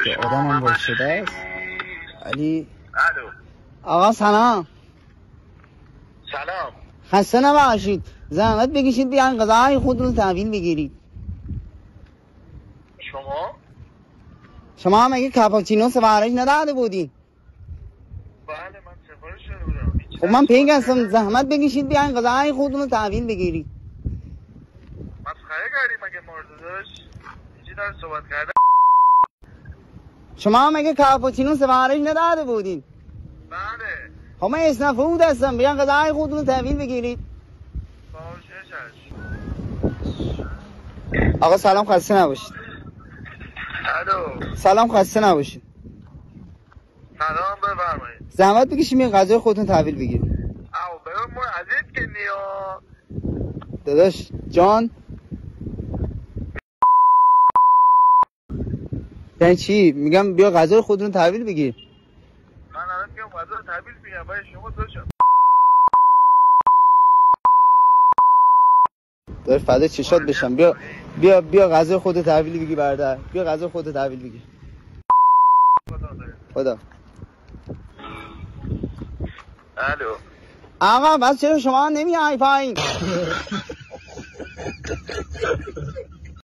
که آدمم وایساده است ولی الو آقا سلام. سلام. خسته نباشید، زحمت بکشید بیان غذاهای خودتون رو تحویل بگیرید. شما هم اگه کاپوچینو سفارش نداده بودین؟ بله من سفارش داده بودم. خب من پیگ هستم، زحمت بکشید بیان غذاهای خودتون رو تحویل بگیرید. مسخره کردی مگه مورد داشت؟ اینجی داره صحبت کرده. شما هم اگه کاپوچینو سفارش نداده بودین؟ بله. خب من اسنپ فود هستم، بیان غذاهای خودتون رو تحویل بگیرید. آقا سلام، خسته نباشید. الو سلام، خسته نباشید. سلام بفرمایید. زحمت بکشید بیان غذای خودتون تحویل بگیرید. او ببین ما عزیز که نیا داداش جان یعنی چی؟ میگم بیا غذای خودتون تحویل بگیر. من الان میگم غذا رو تحویل میگم باید شما دوشم داداش فدا چشات بشم. بیا غذای خودت تحویل بگیر برادر. بیا غذای خودت تحویل بگیر. خدا. الو آقا بس چرا شما نمیای پایین؟